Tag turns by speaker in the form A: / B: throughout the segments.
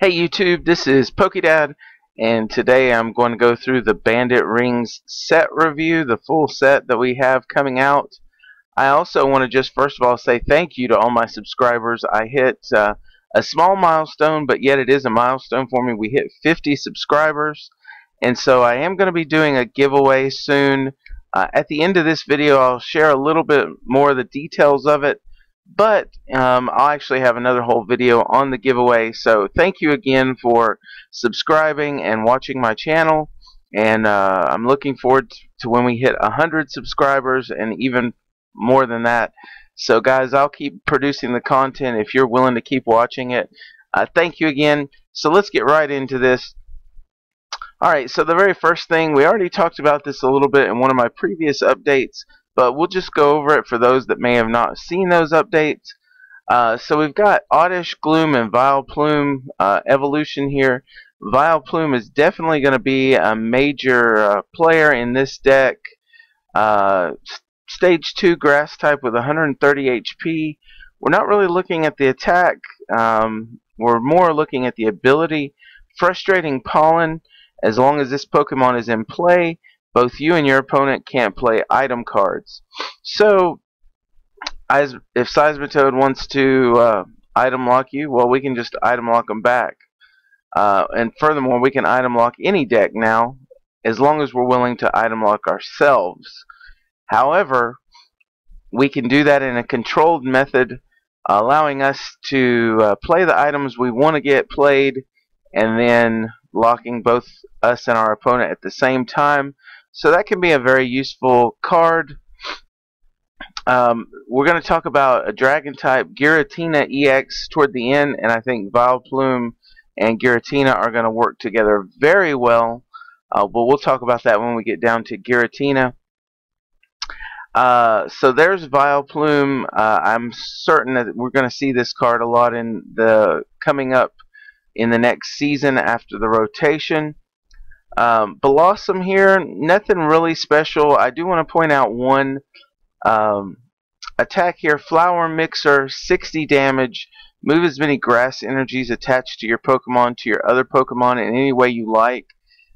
A: Hey YouTube, this is PokeDad, and today I'm going to go through the Bandit Rings set review, the full set that we have coming out. I also want to just first of all say thank you to all my subscribers. I hit a small milestone, but yet it is a milestone for me. We hit 50 subscribers, and so I am going to be doing a giveaway soon. At the end of this video, I'll share a little bit more of the details of it. But I'll actually have another whole video on the giveaway. So thank you again for subscribing and watching my channel. And I'm looking forward to when we hit 100 subscribers and even more than that. So guys, I'll keep producing the content if you're willing to keep watching it. Thank you again. So let's get right into this. Alright, so the very first thing, we already talked about this a little bit in one of my previous updates, but we'll just go over it for those that may have not seen those updates. So we've got Oddish, Gloom, and Vileplume evolution here. Vileplume is definitely going to be a major player in this deck. Stage 2 grass type with 130 HP. We're not really looking at the attack. We're more looking at the ability. Frustrating Pollen. As long as this Pokemon is in play, both you and your opponent can't play item cards. So, if Seismitoad wants to item lock you, well, we can just item lock them back. And furthermore, we can item lock any deck now, as long as we're willing to item lock ourselves. However, we can do that in a controlled method, allowing us to play the items we want to get played, and then locking both us and our opponent at the same time. So that can be a very useful card. We're going to talk about a Dragon type Giratina EX toward the end, and I think Vileplume and Giratina are going to work together very well. But we'll talk about that when we get down to Giratina. So there's Vileplume. I'm certain that we're going to see this card a lot in the coming up in the next season after the rotation. Blossom here, nothing really special. I do want to point out one attack here. Flower Mixer, 60 damage. Move as many grass energies attached to your Pokemon to your other Pokemon in any way you like.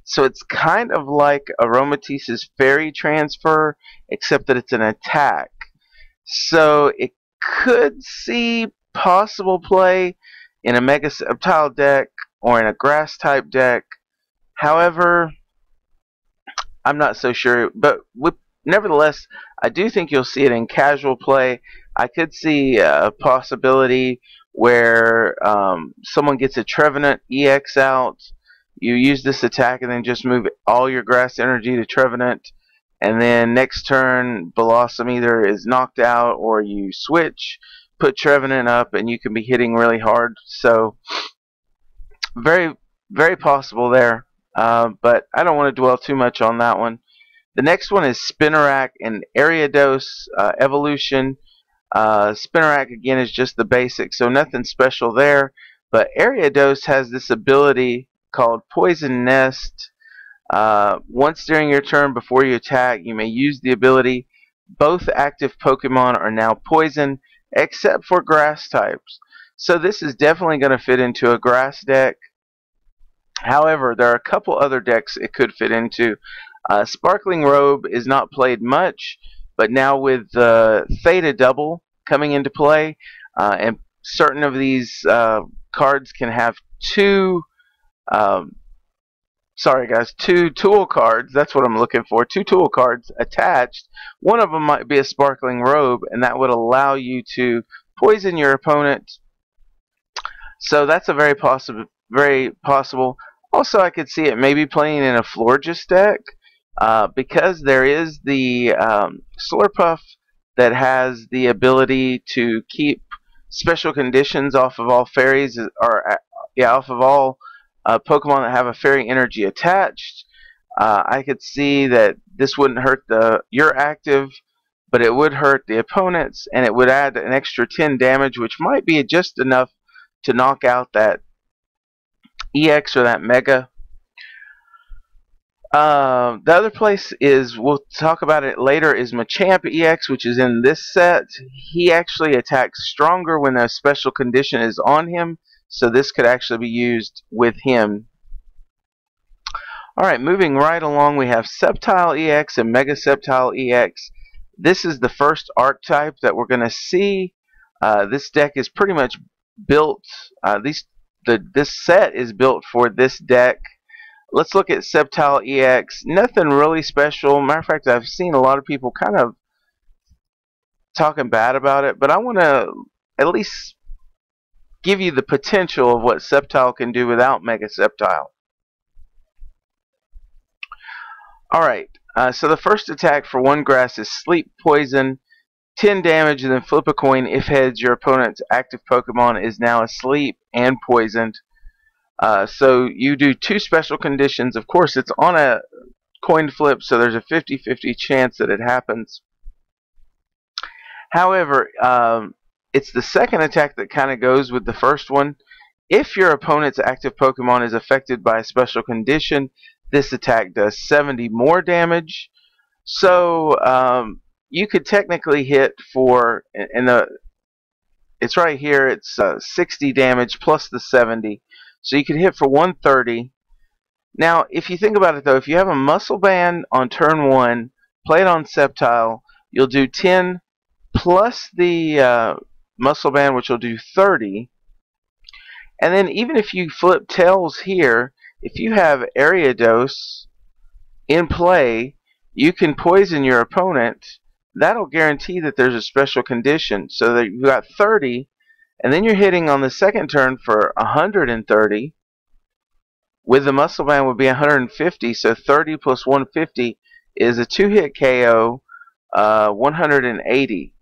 A: So it's kind of like Aromatisse's Fairy Transfer, except that it's an attack. So it could see possible play in a Mega Sceptile deck or in a grass type deck. However, I'm not so sure, but nevertheless, I do think you'll see it in casual play. I could see a possibility where someone gets a Trevenant EX out, you use this attack and then just move all your grass energy to Trevenant, and then next turn Blossom either is knocked out or you switch, put Trevenant up, and you can be hitting really hard. So very, very possible there. But I don't want to dwell too much on that one. The next one is Spinarak and Ariados evolution. Spinarak again is just the basic, so nothing special there. But Ariados has this ability called Poison Nest. Once during your turn before you attack, you may use the ability. Both active Pokemon are now poisoned, except for grass types. So this is definitely going to fit into a grass deck. However, there are a couple other decks it could fit into. Sparkling Robe is not played much, but now with Theta Double coming into play, and certain of these cards can have two tool cards. That's what I'm looking for. Two tool cards attached. One of them might be a Sparkling Robe, and that would allow you to poison your opponent. So that's a very possible. Also, I could see it maybe playing in a Florges deck, because there is the Slurpuff that has the ability to keep special conditions off of all fairies, or off of all Pokemon that have a fairy energy attached. I could see that this wouldn't hurt your active, but it would hurt the opponents, and it would add an extra 10 damage, which might be just enough to knock out that EX or that Mega. The other place is, we'll talk about it later, is Machamp EX, which is in this set. He actually attacks stronger when a special condition is on him, so this could actually be used with him. Alright, moving right along, we have Sceptile EX and Mega Sceptile EX. This is the first archetype that we're going to see. This deck is pretty much built, this set is built for this deck. Let's look at Sceptile EX. Nothing really special. Matter of fact, I've seen a lot of people kind of talking bad about it, but I want to at least give you the potential of what Sceptile can do without Mega Sceptile. Alright, so the first attack for 1 grass is Sleep Poison, 10 damage, and then flip a coin. If heads, your opponent's active Pokemon is now asleep and poisoned. So you do 2 special conditions. Of course, it's on a coin flip, so there's a 50-50 chance that it happens. However, it's the second attack that kind of goes with the first one. If your opponent's active Pokemon is affected by a special condition, this attack does 70 more damage. So you could technically hit for, it's right here, it's 60 damage plus the 70. So you could hit for 130. Now, if you think about it though, if you have a Muscle Band on turn 1, play it on Sceptile, you'll do 10 plus the Muscle Band, which will do 30. And then even if you flip tails here, if you have Ariados in play, you can poison your opponent. That'll guarantee that there's a special condition. So that you've got 30, and then you're hitting on the second turn for 130. With the Muscle Band would be 150, so 30 plus 150 is a 2-hit KO, 180.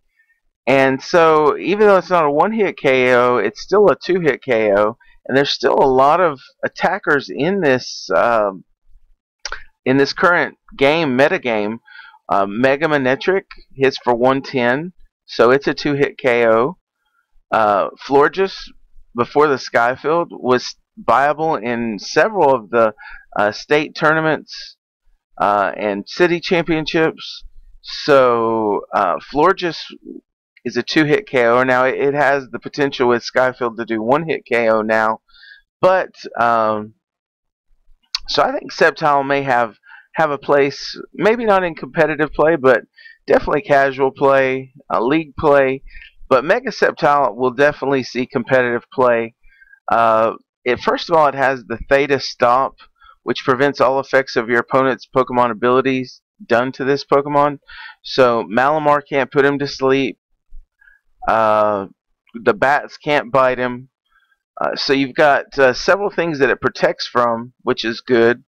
A: And so even though it's not a 1-hit KO, it's still a 2-hit KO, and there's still a lot of attackers in this current game, metagame. Mega Manetric hits for 110, so it's a 2-hit KO. Florges, before the Skyfield, was viable in several of the state tournaments and city championships. So Florges is a 2-hit KO. Now it has the potential with Skyfield to do 1-hit KO now, but so I think Sceptile may have a place, maybe not in competitive play, but definitely casual play, league play. But Mega Sceptile will definitely see competitive play. First of all, it has the Theta Stop, which prevents all effects of your opponent's Pokemon abilities done to this Pokemon. So Malamar can't put him to sleep. The bats can't bite him. So you've got several things that it protects from, which is good.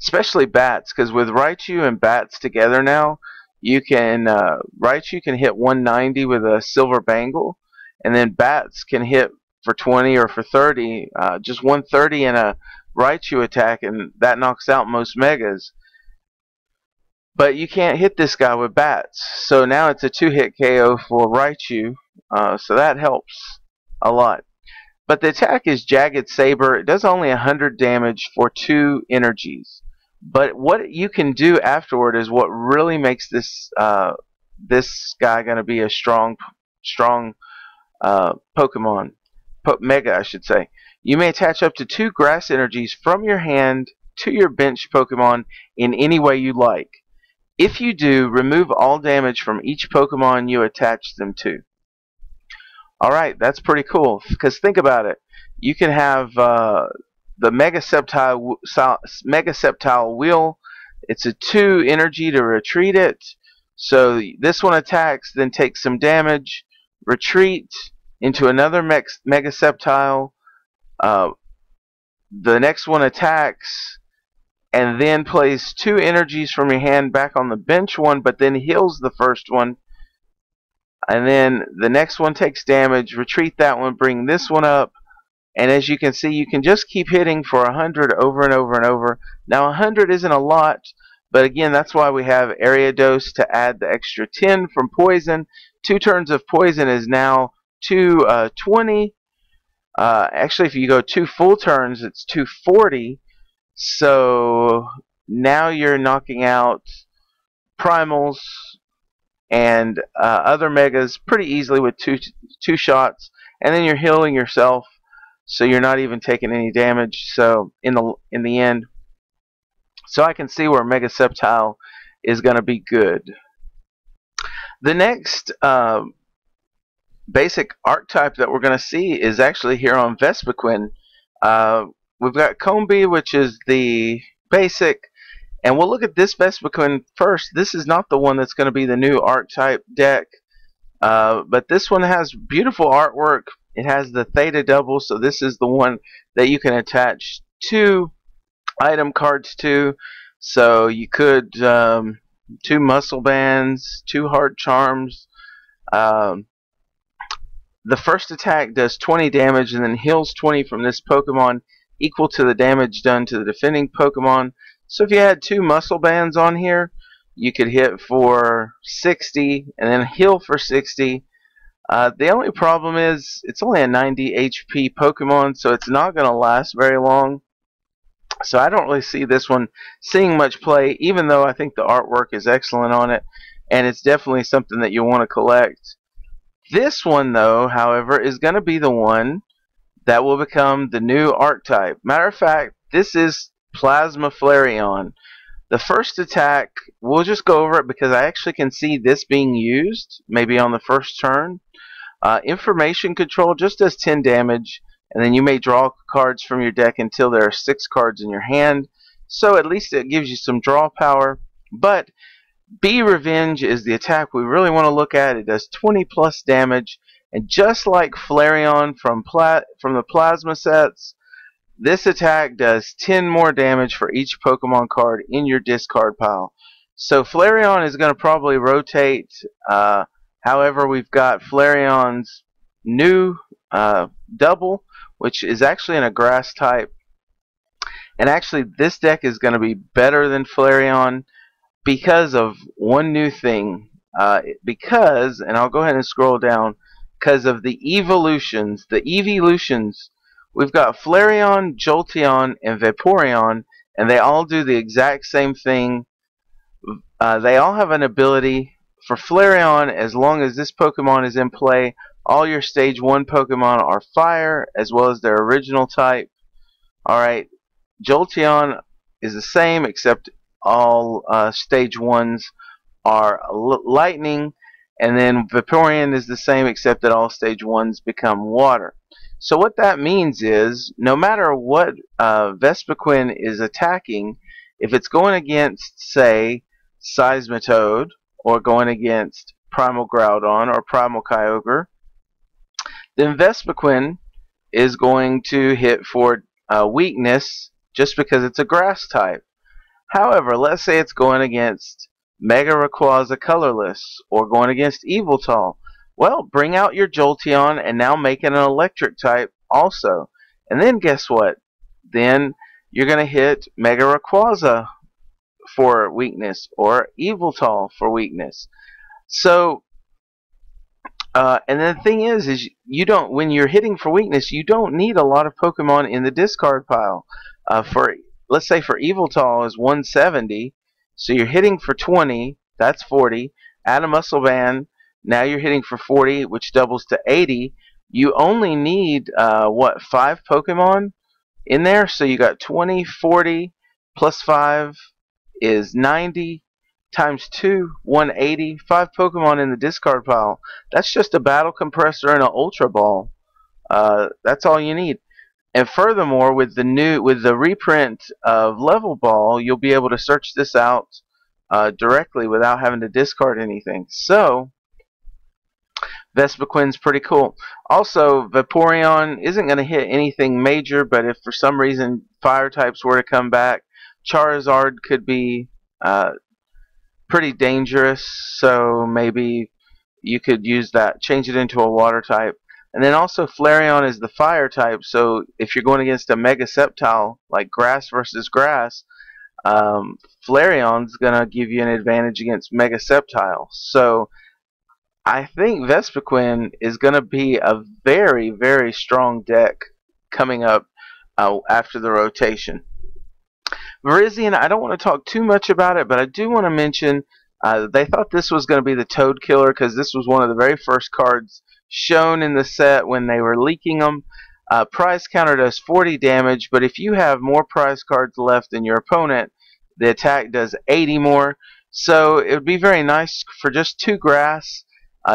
A: Especially bats, because with Raichu and bats together now, you can Raichu can hit 190 with a Silver Bangle, and then bats can hit for 20 or for 30, just 130 in a Raichu attack, and that knocks out most Megas. But you can't hit this guy with bats, so now it's a 2-hit KO for Raichu, so that helps a lot. But the attack is Jagged Saber. It does only 100 damage for 2 energies. But what you can do afterward is what really makes this this guy going to be a strong Pokemon. Mega, I should say. You may attach up to 2 grass energies from your hand to your bench Pokemon in any way you like. If you do, remove all damage from each Pokemon you attach them to. Alright, that's pretty cool, because think about it. You can have the Mega Sceptile Wheel. It's a 2 energy to retreat it. So this one attacks, then takes some damage, retreat into another Mega Sceptile. The next one attacks, and then plays 2 energies from your hand back on the bench one, but then heals the first one. And then the next one takes damage, retreat that one, bring this one up, and as you can see, you can just keep hitting for 100 over and over and over. Now 100 isn't a lot, but again, that's why we have Ariados to add the extra 10 from poison. 2 turns of poison is now 220. Actually, if you go 2 full turns, it's 240. So now you're knocking out primals and other megas pretty easily with two shots. and then you're healing yourself, so you're not even taking any damage. So in the end, so I can see where Mega Sceptile is going to be good. The next basic archetype that we're going to see is actually here on Vespiquen. We've got Combi, which is the basic, and we'll look at this Vespiquen first. This is not the one that's going to be the new archetype deck, but this one has beautiful artwork. It has the Theta double, so this is the one that you can attach 2 item cards to. So you could 2 muscle bands, 2 hard charms. The first attack does 20 damage and then heals 20 from this Pokemon, equal to the damage done to the defending Pokemon. So if you had 2 muscle bands on here, you could hit for 60 and then heal for 60. The only problem is it's only a 90 HP Pokemon, so it's not going to last very long. So I don't really see this one seeing much play, even though I think the artwork is excellent on it, and it's definitely something that you want to collect. This one, though, however, is going to be the one that will become the new archetype. Matter of fact, this is Plasma Flareon. The first attack, we'll just go over it because I actually can see this being used, maybe on the first turn. Information Control just does 10 damage, and then you may draw cards from your deck until there are 6 cards in your hand. So at least it gives you some draw power. But Be Revenge is the attack we really want to look at. It does 20 plus damage, and just like Flareon from the Plasma sets, this attack does 10 more damage for each Pokemon card in your discard pile. So Flareon is going to probably rotate. However, we've got Flareon's new double, which is actually in a grass type. And actually, this deck is going to be better than Flareon because of one new thing. And I'll go ahead and scroll down, because of the evolutions. The evolutions, we've got Flareon, Jolteon, and Vaporeon, and they all do the exact same thing. They all have an ability. For Flareon, as long as this Pokemon is in play, all your Stage 1 Pokemon are Fire, as well as their original type. Alright, Jolteon is the same, except all Stage 1s are Lightning, and then Vaporeon is the same, except that all Stage 1s become Water. So what that means is, no matter what Vespiquen is attacking, if it's going against, say, Seismitoad, or going against Primal Groudon or Primal Kyogre, then Vespiquen is going to hit for weakness just because it's a grass type. However, let's say it's going against Mega Rayquaza Colorless or going against Yveltal. Well, bring out your Jolteon and now make it an electric type also. And then guess what? Then you're going to hit Mega Rayquaza for weakness or Yveltal for weakness. So and the thing is you don't, when you're hitting for weakness, you don't need a lot of Pokemon in the discard pile. Let's say for Yveltal is 170, so you're hitting for 20, that's 40. Add a Muscle Band, now you're hitting for 40, which doubles to 80. You only need 5 Pokemon in there, so you got 20, 40 plus 5 is 90, times 2, 180, 5 Pokemon in the discard pile. That's just a Battle Compressor and an Ultra Ball. That's all you need. And furthermore, with the reprint of Level Ball, you'll be able to search this out directly without having to discard anything. So Vespiquen's pretty cool. Also, Vaporeon isn't going to hit anything major, but if for some reason Fire types were to come back, Charizard could be pretty dangerous, so maybe you could use that, change it into a Water type. And then also Flareon is the Fire type, so if you're going against a Mega Sceptile, like grass versus grass, Flareon's going to give you an advantage against Mega Sceptile. So I think Vespiquen is going to be a very, very strong deck coming up after the rotation. Virizion, I don't want to talk too much about it, but I do want to mention they thought this was going to be the Toad Killer because this was one of the very first cards shown in the set when they were leaking them. Prize counter does 40 damage, but if you have more prize cards left than your opponent, the attack does 80 more. So it would be very nice for just 2 grass.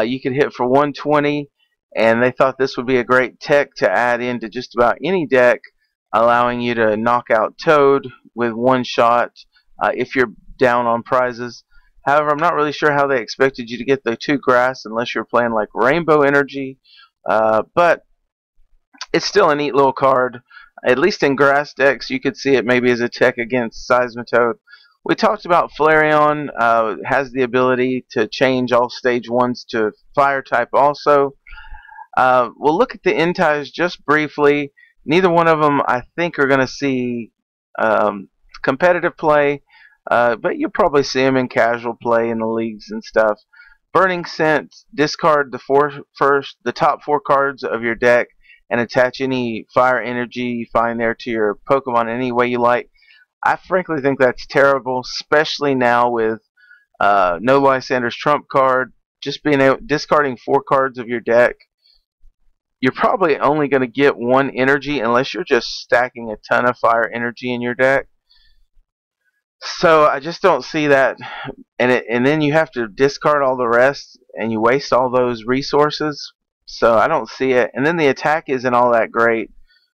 A: You could hit for 120, and they thought this would be a great tech to add into just about any deck, allowing you to knock out Toad with 1 shot if you're down on prizes. However, I'm not really sure how they expected you to get the 2 grass unless you're playing like Rainbow Energy, but it's still a neat little card. At least in grass decks, you could see it maybe as a tech against Seismitoad. We talked about Flareon has the ability to change all stage 1s to fire type also. We'll look at the Entei's just briefly. Neither one of them, I think, are going to see competitive play, but you'll probably see them in casual play in the leagues and stuff. Burning Scent, discard the top 4 cards of your deck and attach any fire energy you find there to your Pokemon any way you like. I frankly think that's terrible, especially now with no Lysander's trump card. Just discarding 4 cards of your deck, you're probably only going to get 1 energy unless you're just stacking a ton of fire energy in your deck. So I just don't see that, and then you have to discard all the rest, and you waste all those resources. So I don't see it. And then the attack isn't all that great.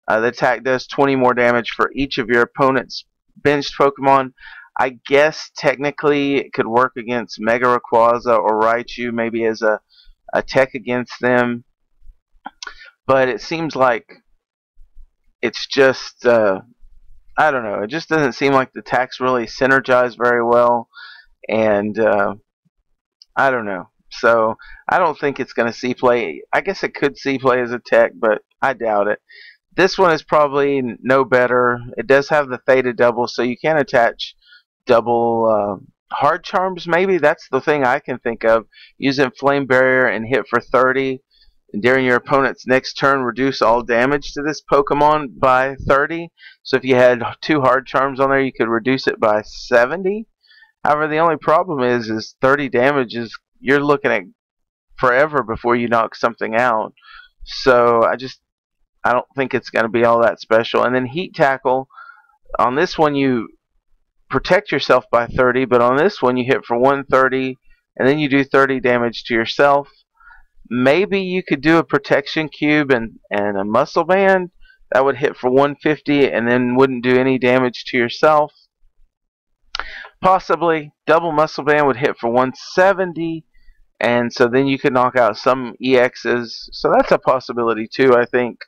A: The attack does 20 more damage for each of your opponent's benched Pokemon. I guess technically it could work against Mega Rayquaza or Raichu, maybe as a tech against them. But it seems like it's just I don't know. It just doesn't seem like the attacks really synergize very well, and I don't know. So I don't think it's going to see play. I guess it could see play as a tech, but I doubt it. This one is probably no better. It does have the Theta double, so you can attach double hard charms. Maybe that's the thing I can think of. Using Flame Barrier and hit for 30. And during your opponent's next turn, reduce all damage to this Pokemon by 30. So if you had 2 hard charms on there, you could reduce it by 70. However, the only problem is 30 damage is you're looking at forever before you knock something out. So I don't think it's going to be all that special. And then Heat Tackle, on this one you protect yourself by 30, but on this one you hit for 130, and then you do 30 damage to yourself. Maybe you could do a protection cube and a muscle band that would hit for 150 and then wouldn't do any damage to yourself. Possibly double muscle band would hit for 170, and so then you could knock out some EXs. So that's a possibility too, I think.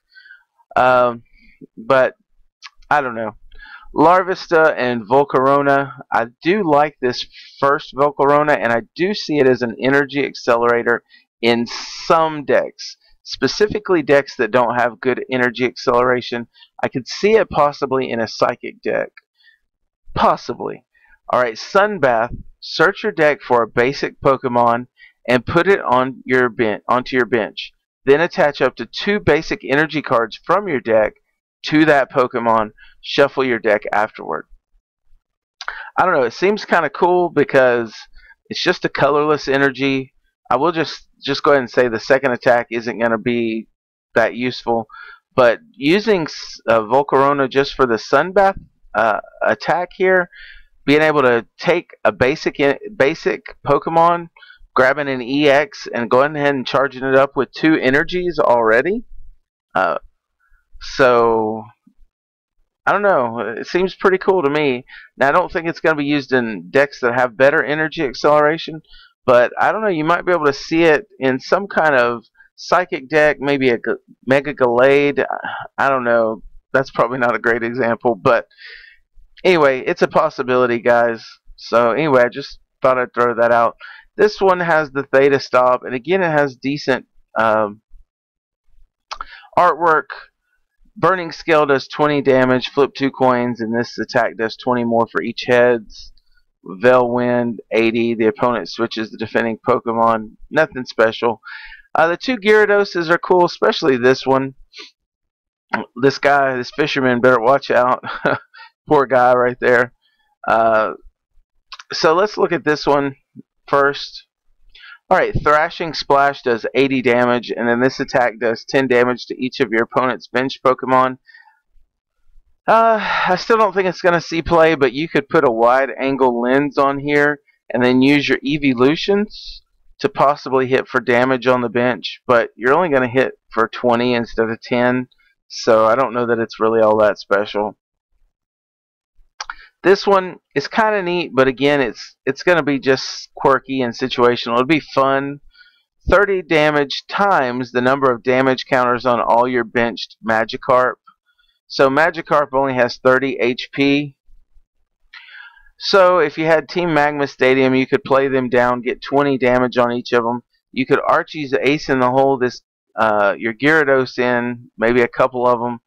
A: But I don't know. Larvesta and Volcarona. I do like this first Volcarona, and I do see it as an energy accelerator in some decks. Specifically decks that don't have good energy acceleration. I could see it possibly in a Psychic deck. Possibly. Alright, Sunbath. Search your deck for a basic Pokemon and put it on onto your bench. Then attach up to 2 basic energy cards from your deck to that Pokemon. Shuffle your deck afterward. I don't know, it seems kind of cool because it's just a colorless energy. I will just go ahead and say the second attack isn't going to be that useful, but using Volcarona just for the Sunbath attack here, being able to take a basic Pokemon, grabbing an EX and going ahead and charging it up with 2 energies already. So I don't know, it seems pretty cool to me. Now I don't think it's going to be used in decks that have better energy acceleration, but I don't know, you might be able to see it in some kind of Psychic deck, maybe a Mega Gallade. I don't know, that's probably not a great example, but anyway, it's a possibility, guys. So anyway, I just thought I'd throw that out. This one has the Theta Stop, and again it has decent artwork. Burning Scale does 20 damage, flip 2 coins, and this attack does 20 more for each heads. Veil Wind, 80. The opponent switches the defending Pokemon. Nothing special. The 2 Gyarados are cool, especially this one. This guy, this fisherman, better watch out. Poor guy right there. So let's look at this one first. Alright, Thrashing Splash does 80 damage, and then this attack does 10 damage to each of your opponent's bench Pokemon. I still don't think it's going to see play, but you could put a wide angle lens on here and then use your evolutions to possibly hit for damage on the bench, but you're only going to hit for 20 instead of 10, so I don't know that it's really all that special. This one is kind of neat, but again, it's going to be just quirky and situational. It'll be fun. 30 damage times the number of damage counters on all your benched Magikarp. So Magikarp only has 30 HP. So if you had Team Magma Stadium, you could play them down, get 20 damage on each of them. You could Archie's Ace in the hole this your Gyarados in, maybe a couple of them,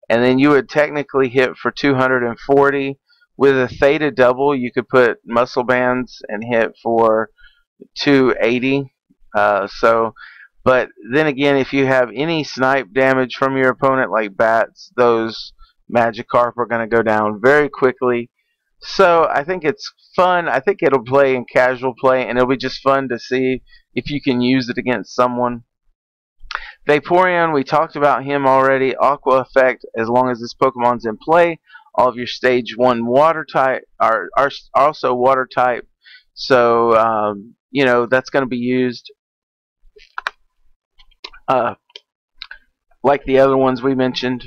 A: and then you would technically hit for 240. With a Theta double, you could put Muscle Bands and hit for 280. But then again, if you have any snipe damage from your opponent, like bats, those Magikarp are going to go down very quickly. So I think it's fun. I think it'll play in casual play, and it'll be just fun to see if you can use it against someone. Vaporeon, we talked about him already. Aqua Effect, as long as this Pokemon's in play, all of your Stage 1 water type are also water type. So, you know, that's going to be used like the other ones we mentioned.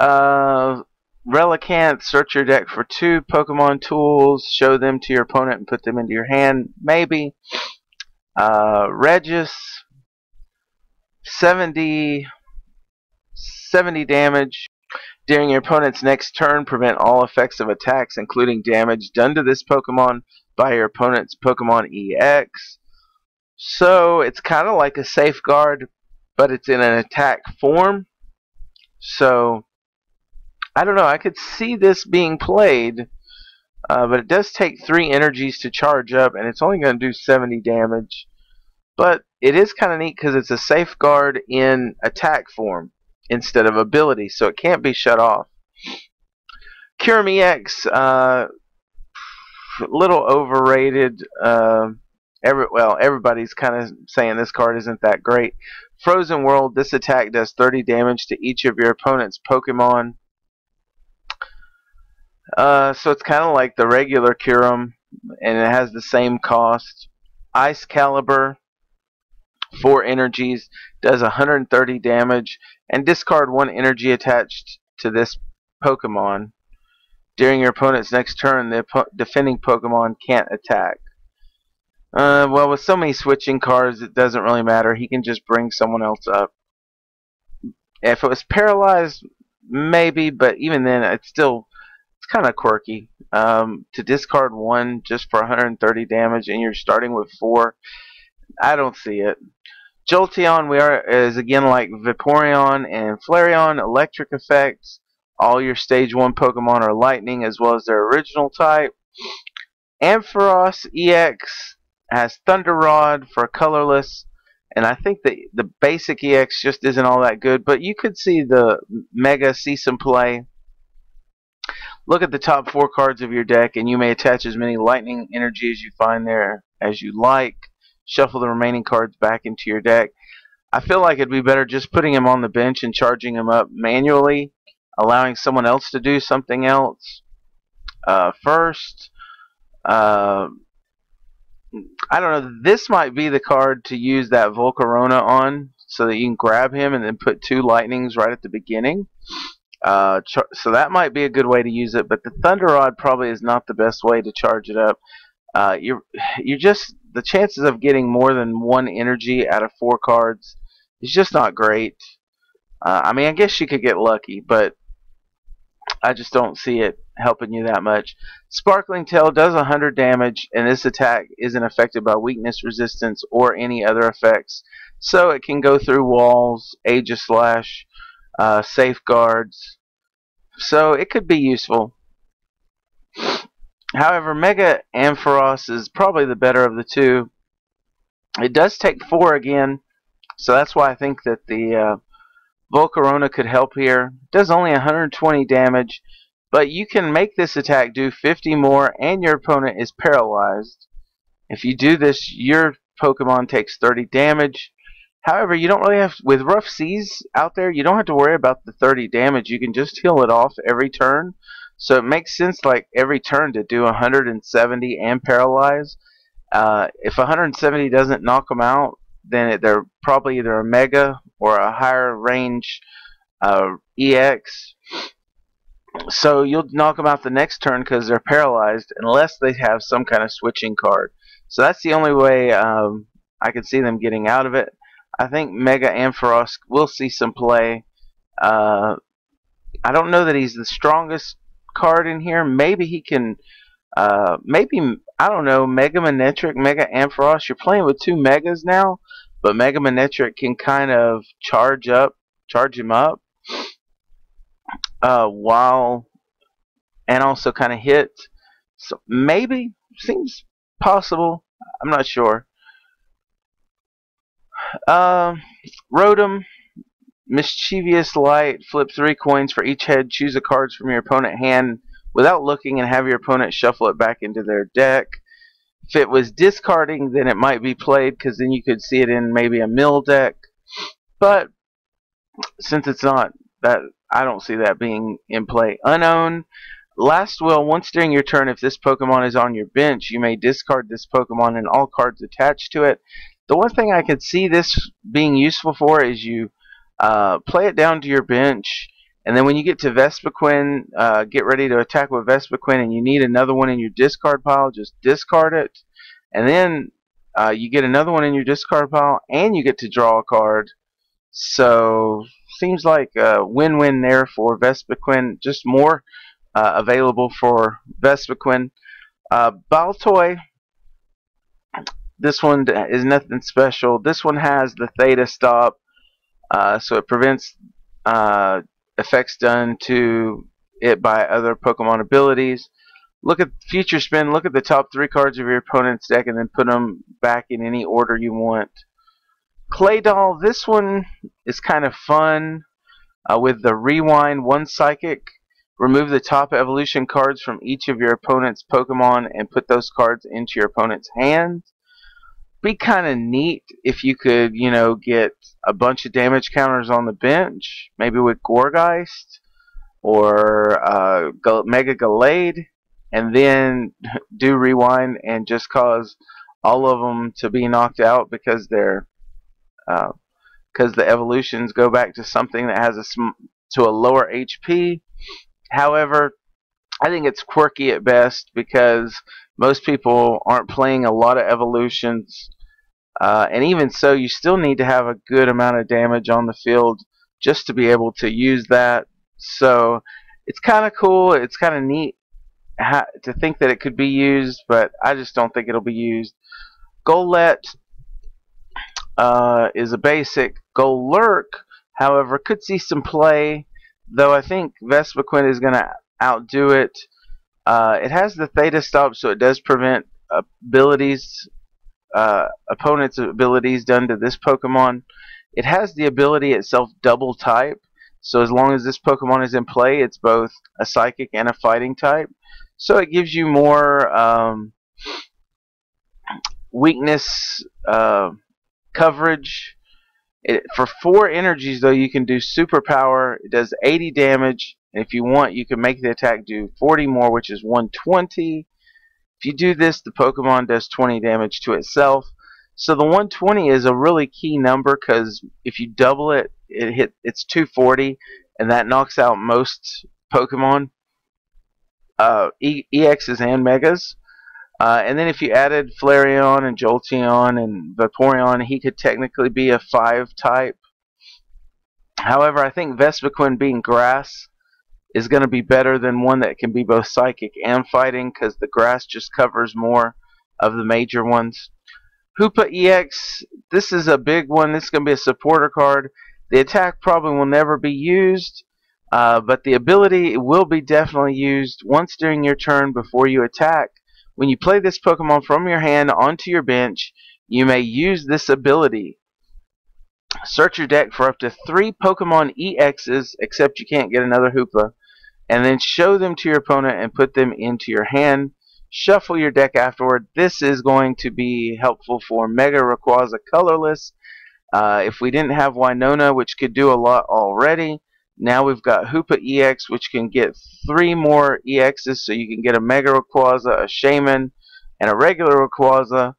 A: Relicanth, search your deck for 2 Pokemon tools, show them to your opponent and put them into your hand, maybe. Regis, 70 damage. During your opponent's next turn, prevent all effects of attacks, including damage done to this Pokemon by your opponent's Pokemon EX. So it's kind of like a safeguard, but it's in an attack form. So I don't know. I could see this being played, but it does take 3 energies to charge up, and it's only going to do 70 damage. But it is kind of neat because it's a safeguard in attack form instead of ability, so it can't be shut off. Kyurem EX, little overrated. Everybody's kind of saying this card isn't that great. Frozen World, this attack does 30 damage to each of your opponent's Pokemon. So it's kind of like the regular Kyurem, and it has the same cost. Ice Caliber, 4 energies, does 130 damage, and discard 1 energy attached to this Pokemon. During your opponent's next turn, the defending Pokemon can't attack. Well, with so many switching cards, it doesn't really matter. He can just bring someone else up. If it was paralyzed, maybe, but even then, it's kind of quirky. To discard 1 just for 130 damage, and you're starting with 4, I don't see it. Jolteon is again like Vaporeon and Flareon, electric effects. All your Stage 1 Pokemon are lightning as well as their original type. Ampharos EX has Thunder Rod for colorless, and I think that the basic EX just isn't all that good, but you could see the Mega see some play. Look at the top 4 cards of your deck, and you may attach as many lightning energy as you find there as you like. Shuffle the remaining cards back into your deck. I feel like it'd be better just putting him on the bench and charging him up manually, allowing someone else to do something else first. I don't know. This might be the card to use that Volcarona on, so that you can grab him and then put 2 lightnings right at the beginning. So that might be a good way to use it, but the Thunder Rod probably is not the best way to charge it up. You're just, the chances of getting more than 1 energy out of 4 cards is just not great. I mean, I guess you could get lucky, but I just don't see it helping you that much. Sparkling Tail does 100 damage, and this attack isn't affected by weakness, resistance, or any other effects. So it can go through walls, Aegislash, safeguards. So it could be useful. However, Mega Ampharos is probably the better of the 2. It does take 4 again, so that's why I think that the Volcarona could help here. It does only 120 damage, but you can make this attack do 50 more, and your opponent is paralyzed. If you do this, your Pokemon takes 30 damage. However, you don't really have, with Rough Seas out there, you don't have to worry about the 30 damage. You can just heal it off every turn. So it makes sense like every turn to do 170 and paralyze. If 170 doesn't knock them out, then they're probably either a Mega or a higher range EX. So you'll knock them out the next turn because they're paralyzed unless they have some kind of switching card. So that's the only way I can see them getting out of it. I think Mega Ampharos will see some play. I don't know that he's the strongest card in here. Maybe he can, maybe, I don't know, Mega Manectric, Mega Ampharos. You're playing with two Megas now, but Mega Manectric can kind of charge him up, while, and also kind of hit. So maybe, seems possible. I'm not sure. Rotom, Mischievous Light, flip 3 coins for each head. Choose a card from your opponent's hand without looking and have your opponent shuffle it back into their deck. If it was discarding, then it might be played because then you could see it in maybe a mill deck. But since it's not, that I don't see that being in play. Unown, Last will, once during your turn, if this Pokemon is on your bench, you may discard this Pokemon and all cards attached to it. The one thing I could see this being useful for is you play it down to your bench, and then when you get to Vespiquen, get ready to attack with Vespiquen, and you need another one in your discard pile, just discard it, and then you get another one in your discard pile, and you get to draw a card. So seems like a win-win there for Vespiquen. Just more available for Vespiquen. Baltoy, this one is nothing special. This one has the Theta Stop, so it prevents effects done to it by other Pokemon abilities. Look at Future Spin, look at the top 3 cards of your opponent's deck and then put them back in any order you want. Claydol, this one is kind of fun with the Rewind 1 Psychic. Remove the top evolution cards from each of your opponent's Pokemon and put those cards into your opponent's hands. Be kind of neat if you could, you know, get a bunch of damage counters on the bench, maybe with Gourgeist or Mega Gallade, and then do Rewind and just cause all of them to be knocked out because they're because the evolutions go back to something that has a lower HP. However, I think it's quirky at best because most people aren't playing a lot of evolutions, and even so, you still need to have a good amount of damage on the field just to be able to use that. So it's kind of cool. It's kind of neat to think that it could be used, but I just don't think it'll be used. Golett is a basic. Golurk, however, could see some play, though I think Vespiquen is going to outdo it. It has the Theta Stop, so it does prevent opponent's abilities done to this Pokemon. It has the ability itself Double Type, so as long as this Pokemon is in play, it's both a Psychic and a Fighting type. So it gives you more weakness coverage. For 4 energies, though, you can do Superpower. It does 80 damage, and if you want, you can make the attack do 40 more, which is 120. If you do this, the Pokemon does 20 damage to itself. So the 120 is a really key number because if you double it, it's 240, and that knocks out most Pokemon, EXs and Megas. And then if you added Flareon and Jolteon and Vaporeon, he could technically be a 5 type. However, I think Vespiquen being Grass is going to be better than one that can be both Psychic and Fighting because the Grass just covers more of the major ones. Hoopa EX, this is a big one. This is going to be a supporter card. The attack probably will never be used, but the ability will be definitely used once during your turn before you attack. When you play this Pokemon from your hand onto your bench, you may use this ability. Search your deck for up to 3 Pokemon EXs, except you can't get another Hoopa, and then show them to your opponent and put them into your hand. Shuffle your deck afterward. This is going to be helpful for Mega Rayquaza colorless. If we didn't have Winona, which could do a lot already, now we've got Hoopa EX, which can get 3 more EXs, so you can get a Mega Rayquaza, a Shaman, and a regular Rayquaza,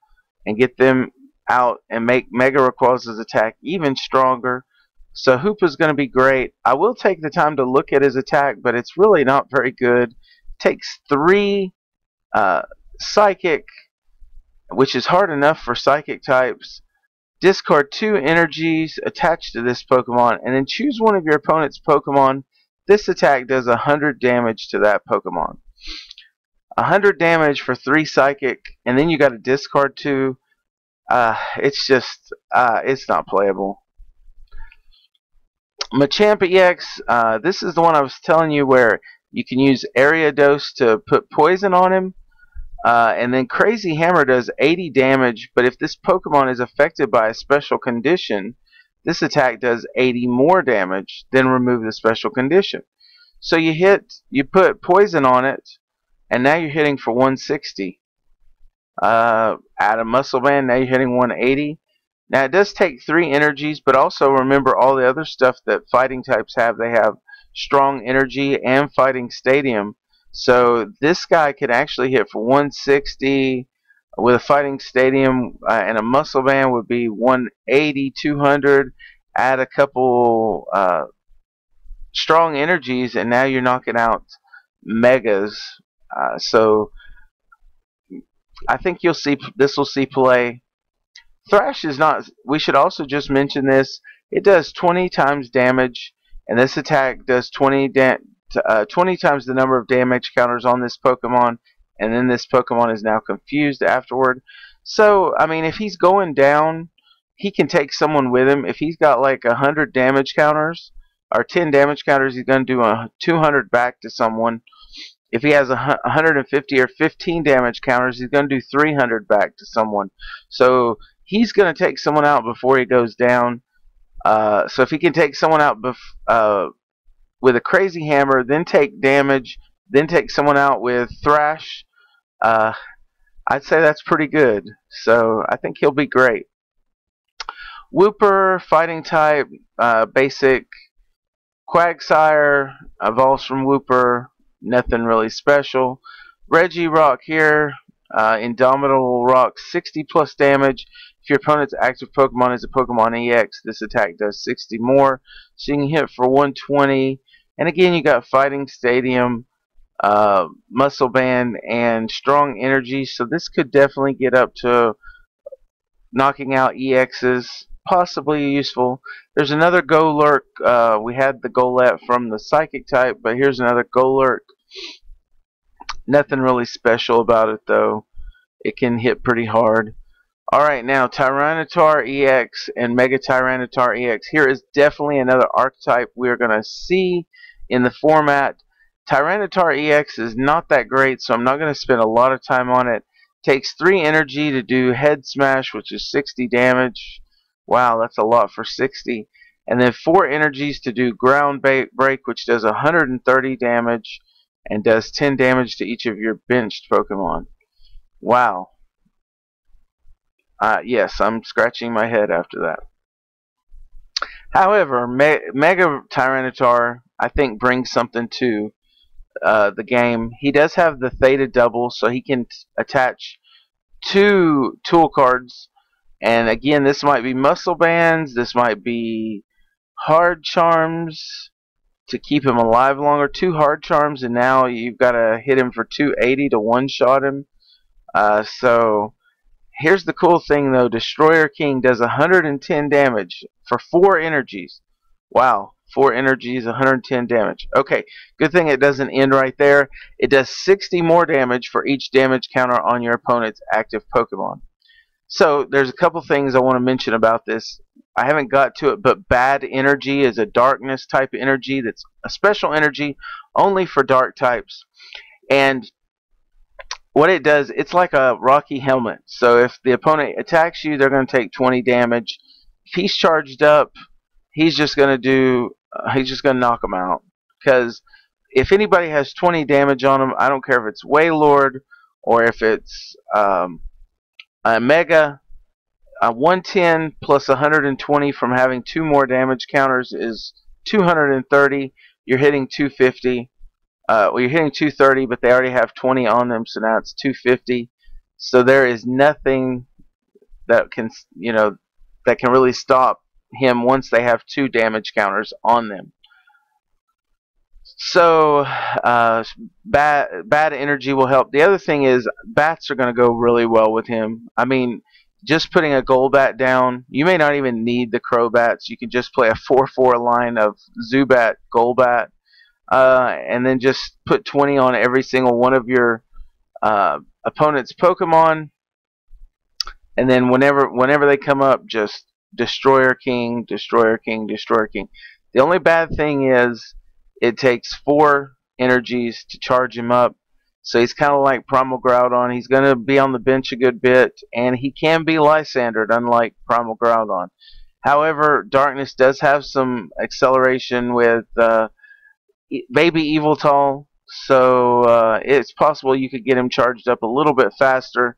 A: and get them out and make Mega Rayquaza's attack even stronger. So Hoopa's going to be great. I will take the time to look at his attack, but it's really not very good. Takes 3 Psychic, which is hard enough for Psychic types. Discard 2 energies attached to this Pokemon, and then choose one of your opponent's Pokemon. This attack does 100 damage to that Pokemon. 100 damage for 3 Psychic, and then you got to discard 2. It's just, it's not playable. Machamp EX, this is the one I was telling you where you can use Area Dose to put poison on him. And then Crazy Hammer does 80 damage, but if this Pokemon is affected by a special condition, this attack does 80 more damage, then remove the special condition. So you put poison on it, and now you're hitting for 160. Add a Muscle Band, now you're hitting 180. Now it does take 3 energies, but also remember all the other stuff that fighting types have. They have Strong Energy and Fighting Stadium. So this guy could actually hit for 160 with a Fighting Stadium, and a Muscle Band would be 180, 200. Add a couple Strong Energies, and now you're knocking out Megas. So I think you'll see this will see play. Thrash is not. We should also just mention this. It does 20 times damage, and this attack does 20 times the number of damage counters on this Pokemon, and then this Pokemon is now confused afterward. So, I mean, if he's going down, he can take someone with him. If he's got like 100 damage counters, or 10 damage counters, he's going to do 200 back to someone. If he has 150 or 15 damage counters, he's going to do 300 back to someone. So, he's going to take someone out before he goes down. So, if he can take someone out with a Crazy Hammer, then take damage, then take someone out with Thrash, I'd say that's pretty good. So I think he'll be great. Wooper, Fighting type, basic. Quagsire evolves from Wooper, nothing really special. Regirock here, Indomitable Rock, 60 plus damage. If your opponent's active Pokemon is a Pokemon EX, this attack does 60 more. So you can hit for 120. And again, you got Fighting Stadium, Muscle Band, and Strong Energy. So this could definitely get up to knocking out EXs. Possibly useful. There's another Golurk. We had the Golett from the Psychic type, but here's another Golurk. Nothing really special about it, though. It can hit pretty hard. Alright, now Tyranitar EX and Mega Tyranitar EX. Here is definitely another archetype we're going to see in the format. Tyranitar EX is not that great, so I'm not going to spend a lot of time on it. Takes 3 energy to do Head Smash, which is 60 damage. Wow, that's a lot for 60. And then 4 energies to do Ground Break, which does 130 damage and does 10 damage to each of your benched Pokemon. Wow. Yes, I'm scratching my head after that. However, Mega Tyranitar, I think, brings something to the game. He does have the Theta Double, so he can attach 2 tool cards. And again, this might be Muscle Bands, this might be Hard Charms to keep him alive longer. 2 Hard Charms, and now you've got to hit him for 280 to one-shot him. So here's the cool thing, though. Destroyer King does 110 damage for 4 energies. Wow, 4 energies, 110 damage. Okay, good thing it doesn't end right there. It does 60 more damage for each damage counter on your opponent's active Pokemon. So there's a couple things I want to mention about this. I haven't got to it, but Bad Energy is a darkness type energy that's a special energy only for dark types. And what it does, it's like a Rocky Helmet. So if the opponent attacks you, they're going to take 20 damage. If he's charged up, he's just going to knock them out. Because if anybody has 20 damage on him, I don't care if it's Wailord or if it's a Mega, 110 plus 120 from having 2 more damage counters is 230. You're hitting 250. Well, you're hitting 230, but they already have 20 on them, so now it's 250. So there is nothing that can, that can really stop him once they have 2 damage counters on them. So bad energy will help. The other thing is bats are going to go really well with him. I mean, just putting a gold bat down, you may not even need the crow bats. You can just play a 4/4 line of Zubat, gold bat, and then just put 20 on every single one of your opponent's Pokemon, and then whenever they come up, just Destroyer King, Destroyer King, Destroyer King. The only bad thing is it takes 4 energies to charge him up, so he's kind of like Primal Groudon. He's going to be on the bench a good bit, and he can be Lysandered, unlike Primal Groudon. However, Darkness does have some acceleration with Baby Eviltal, so it's possible you could get him charged up a little bit faster.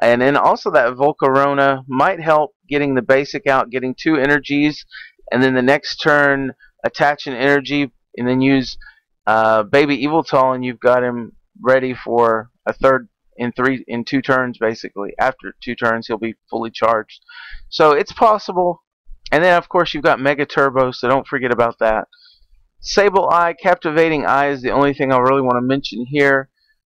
A: And then also that Volcarona might help getting the basic out, getting 2 energies, and then the next turn attach an energy, and then use Baby Eviltal, and you've got him ready for a third in 2 turns basically. After 2 turns, he'll be fully charged. So it's possible. And then of course you've got Mega Turbo, so don't forget about that. Sableye, Captivating Eye is the only thing I really want to mention here.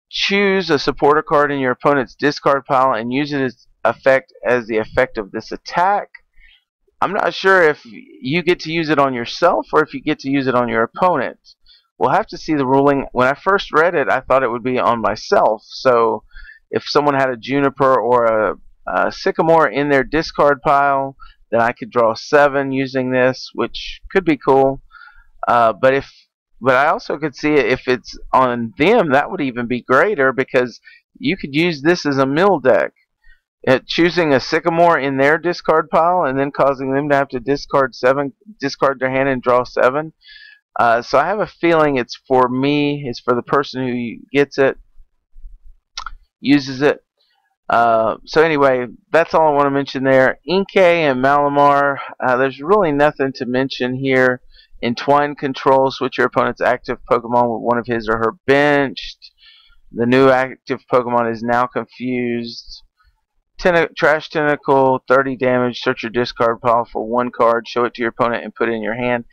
A: Choose a supporter card in your opponent's discard pile and use its effect as the effect of this attack. I'm not sure if you get to use it on yourself or if you get to use it on your opponent. We'll have to see the ruling. When I first read it, I thought it would be on myself. So if someone had a Juniper or a Sycamore in their discard pile, then I could draw 7 using this, which could be cool. But I also could see it if it's on them. That would even be greater, because you could use this as a mill deck. Choosing a Sycamore in their discard pile and then causing them to have to discard their hand and draw 7. So I have a feeling it's for me. It's for the person who gets it, uses it. So anyway, that's all I want to mention there. Inkay and Malamar. There's really nothing to mention here. Entwine Control, switch your opponent's active Pokemon with one of his or her benched. The new active Pokemon is now confused. Trash Tentacle, 30 damage. Search your discard pile for 1 card, show it to your opponent, and put it in your hand.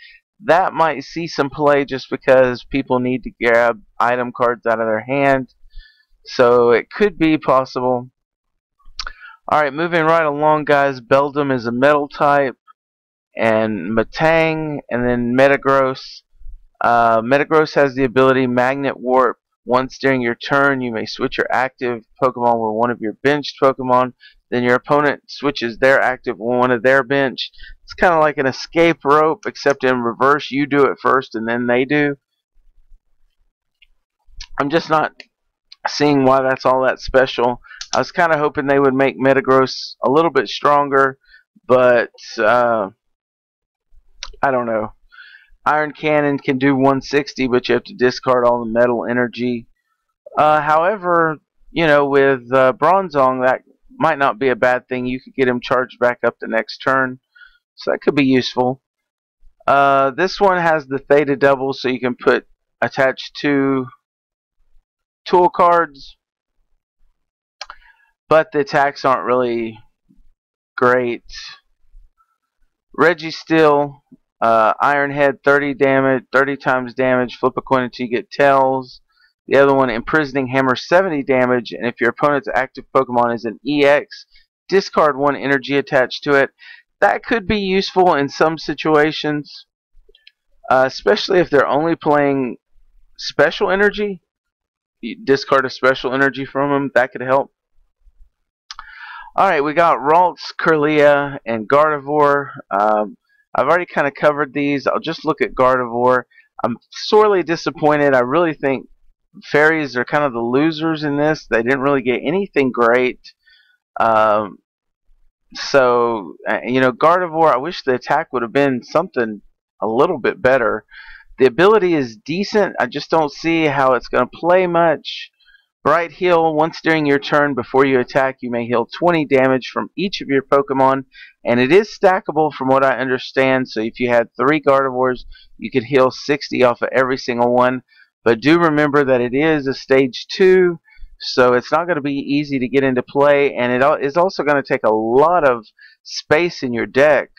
A: That might see some play just because people need to grab item cards out of their hand. So it could be possible. Alright, moving right along, guys. Beldum is a metal type. And Matang, and then Metagross. Metagross has the ability Magnet Warp. Once during your turn, you may switch your active Pokemon with one of your benched Pokemon. Then your opponent switches their active with one of their bench. It's kind of like an escape rope, except in reverse. You do it first, and then they do. I'm just not seeing why that's all that special. I was kind of hoping they would make Metagross a little bit stronger, but I don't know. Iron Cannon can do 160, but you have to discard all the metal energy. However, with Bronzong, that might not be a bad thing. You could get him charged back up the next turn, so that could be useful. This one has the Theta Double, so you can attach 2 tool cards, but the attacks aren't really great. Registeel, Iron Head, 30 damage, 30 times damage. Flip a coin until you get tails. The other one, Imprisoning Hammer, 70 damage. And if your opponent's active Pokemon is an EX, discard 1 energy attached to it. That could be useful in some situations, especially if they're only playing special energy. You discard a special energy from them. That could help. Alright, we got Ralts, Kirlia, and Gardevoir. I've already kind of covered these. I'll just look at Gardevoir. I'm sorely disappointed. I really think fairies are kind of the losers in this. They didn't really get anything great. So, Gardevoir, I wish the attack would have been something a little bit better. The ability is decent. I just don't see how it's going to play much. Bright Heal. Once during your turn before you attack, you may heal 20 damage from each of your Pokemon, and it is stackable from what I understand. So if you had 3 Gardevoirs, you could heal 60 off of every single one. But do remember that it is a stage 2, so it's not going to be easy to get into play, and it is also going to take a lot of space in your deck.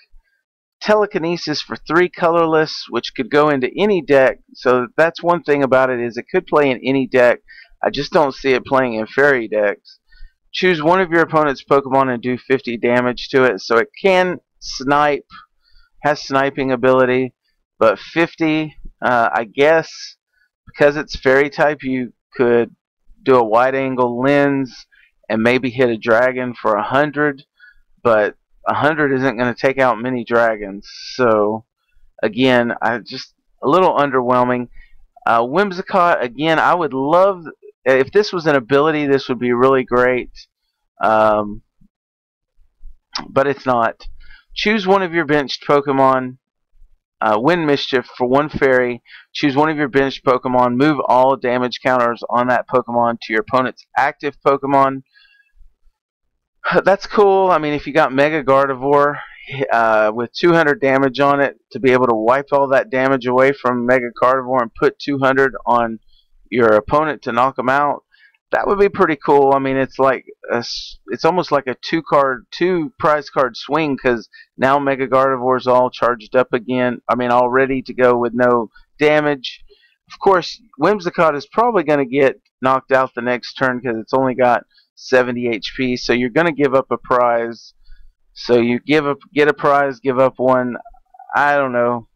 A: Telekinesis for 3 colorless, which could go into any deck. So that's one thing about it, is it could play in any deck. I just don't see it playing in fairy decks. Choose one of your opponent's Pokemon and do 50 damage to it. So it can snipe, has sniping ability, but 50, I guess, because it's fairy type, you could do a wide angle lens and maybe hit a dragon for 100, but 100 isn't going to take out many dragons. So again, just a little underwhelming. Whimsicott, again, I would love, if this was an ability, this would be really great, but it's not. Choose one of your benched Pokemon. Wind Mischief for 1 fairy. Choose one of your benched Pokemon. Move all damage counters on that Pokemon to your opponent's active Pokemon. That's cool. I mean, if you got Mega Gardevoir with 200 damage on it, to be able to wipe all that damage away from Mega Gardevoir and put 200 on your opponent to knock them out, that would be pretty cool. I mean, it's almost like a two prize card swing, because now Mega Gardevoir's all charged up again. I mean, all ready to go with no damage. Of course, Whimsicott is probably going to get knocked out the next turn because it's only got 70 HP. So you're going to give up a prize. So you get a prize, give up one. I don't know.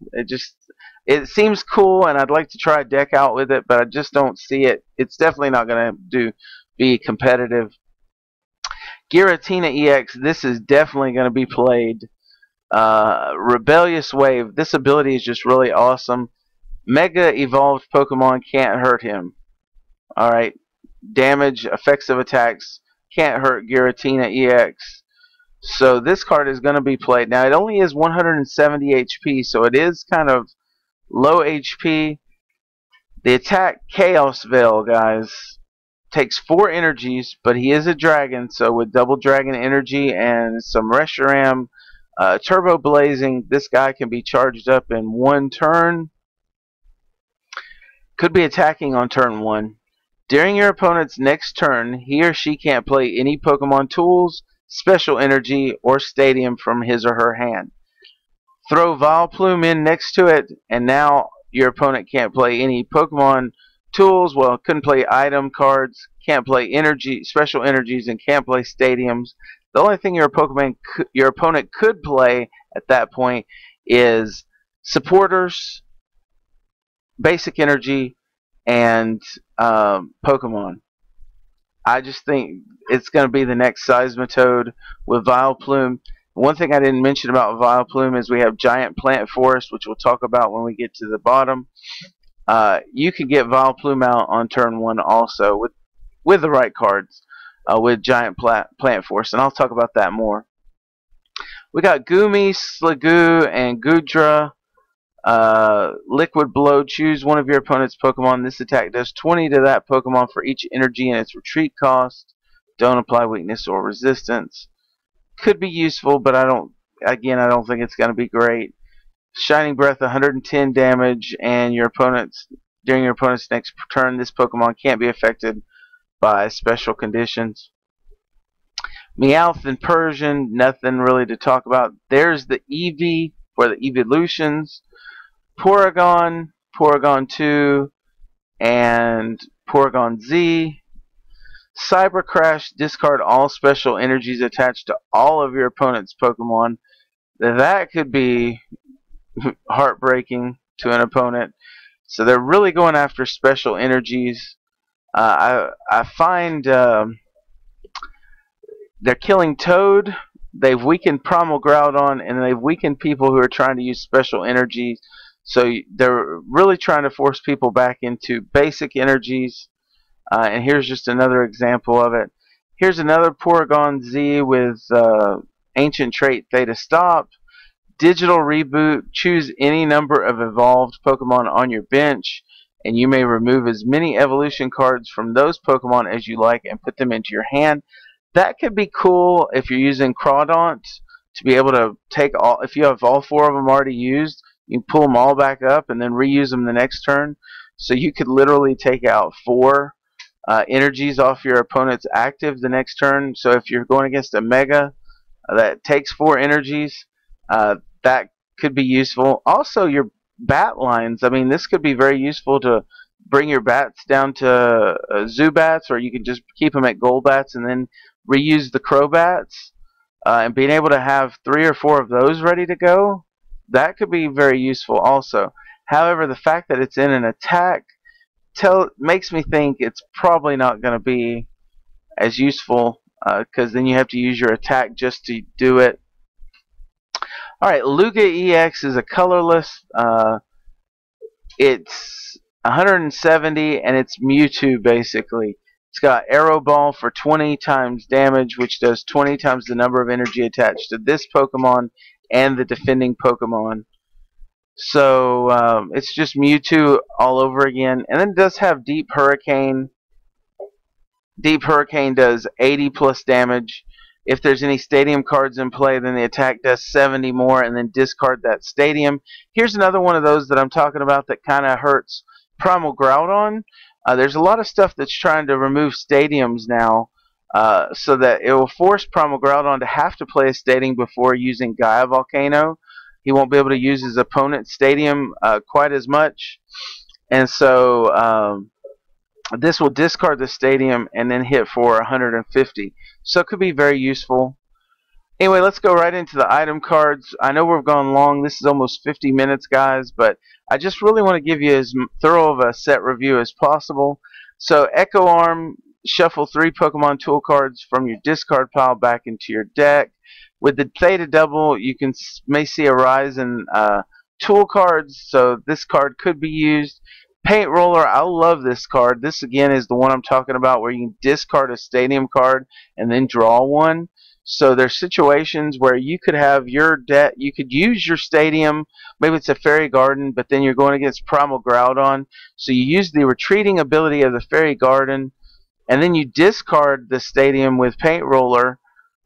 A: It seems cool, and I'd like to try a deck out with it, but I just don't see it. It's definitely not going to be competitive. Giratina EX, this is definitely going to be played. Rebellious Wave, this ability is just really awesome. Mega evolved Pokemon can't hurt him. Alright, damage, effects of attacks can't hurt Giratina EX. So this card is going to be played. Now, it only is 170 HP, so it is kind of low HP. The attack Chaos Veil, guys, takes 4 energies, but he is a dragon, so with double dragon energy and some Reshiram, Turbo Blazing, this guy can be charged up in 1 turn. Could be attacking on turn 1. During your opponent's next turn, he or she can't play any Pokemon tools, special energy, or stadium from his or her hand. Throw Vileplume in next to it, and now your opponent can't play any Pokemon tools. Well, couldn't play item cards, can't play special energies, and can't play stadiums. The only thing your opponent could play at that point is supporters, basic energy, and Pokemon. I just think it's going to be the next Seismitoad with Vileplume. One thing I didn't mention about Vileplume is we have Giant Plant Forest, which we'll talk about when we get to the bottom. You can get Vileplume out on turn 1 also with the right cards with Giant Plant Forest, and I'll talk about that more. We got Goomy, Sliggoo, and Goodra. Liquid Blow. Choose one of your opponent's Pokemon. This attack does 20 to that Pokemon for each energy and its retreat cost. Don't apply weakness or resistance. Could be useful, but I don't think it's going to be great. Shining Breath, 110 damage, and during your opponent's next turn, this Pokemon can't be affected by special conditions. Meowth and Persian, nothing really to talk about. There's the Eevee for the evolutions. Porygon, Porygon 2, and Porygon Z. Cyber Crash, discard all special energies attached to all of your opponent's Pokemon. That could be heartbreaking to an opponent. So they're really going after special energies. I find they're killing Toad. They've weakened Primal Groudon, and they've weakened people who are trying to use special energies. So they're really trying to force people back into basic energies. And here's just another example of it. Here's another Porygon Z with Ancient Trait Theta Stop. Digital Reboot. Choose any number of evolved Pokemon on your bench and you may remove as many evolution cards from those Pokemon as you like and put them into your hand. That could be cool if you're using Crawdont to be able to take all, if you have all 4 of them already used, you can pull them all back up and then reuse them the next turn. So you could literally take out 4 energies off your opponent's active the next turn. So if you're going against a Mega that takes 4 energies, that could be useful. Also, your bat lines. I mean, this could be very useful to bring your bats down to Zubats, or you can just keep them at Golbats and then reuse the Crobats. And being able to have 3 or 4 of those ready to go, that could be very useful also. However, the fact that it's in an attack makes me think it's probably not going to be as useful, because then you have to use your attack just to do it. Alright, Lugia EX is a colorless. It's 170 and it's Mewtwo basically. It's got Arrow Ball for 20 times damage, which does 20 times the number of energy attached to this Pokemon and the defending Pokemon. So it's just Mewtwo all over again. And then it does have Deep Hurricane. Deep Hurricane does 80 plus damage. If there's any stadium cards in play, then the attack does 70 more, and then discard that stadium. Here's another one of those that I'm talking about that kind of hurts Primal Groudon. There's a lot of stuff that's trying to remove stadiums now, so that it will force Primal Groudon to have to play a stadium before using Gaia Volcano. He won't be able to use his opponent's stadium quite as much, and so this will discard the stadium and then hit for 150. So it could be very useful. Anyway, let's go right into the item cards. I know we've gone long. This is almost 50 minutes, guys, but I just really want to give you as thorough of a set review as possible. So Echo Arm, shuffle 3 Pokemon tool cards from your discard pile back into your deck. With the Theta Double, you may see a rise in tool cards, so this card could be used. Paint Roller, I love this card. This again is the one I'm talking about where you can discard a stadium card and then draw one. So there's situations where you could have your deck, you could use your stadium, maybe it's a Fairy Garden, but then you're going against Primal Groudon. So you use the retreating ability of the Fairy Garden, and then you discard the stadium with Paint Roller,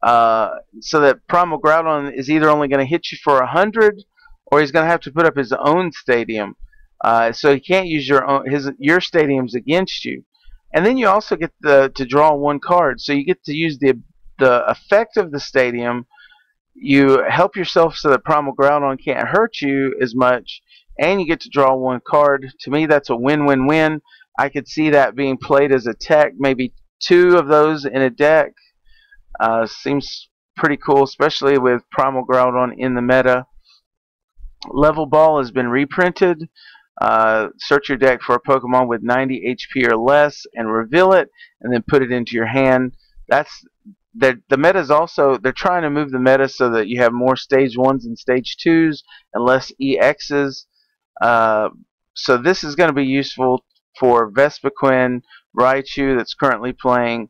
A: so that Primal Groudon is either only going to hit you for 100, or he's going to have to put up his own stadium. So he can't use your stadiums against you. And then you also get to draw 1 card. So you get to use the effect of the stadium. You help yourself so that Primal Groudon can't hurt you as much, and you get to draw 1 card. To me, that's a win-win-win. I could see that being played as a tech, maybe 2 of those in a deck. Seems pretty cool, especially with Primal Groudon in the meta. Level Ball has been reprinted. Search your deck for a Pokemon with 90 HP or less and reveal it, and then put it into your hand. The meta is also, they're trying to move the meta so that you have more stage 1s and stage 2s and less EXs. So this is going to be useful for Vespiquen, Raichu that's currently playing.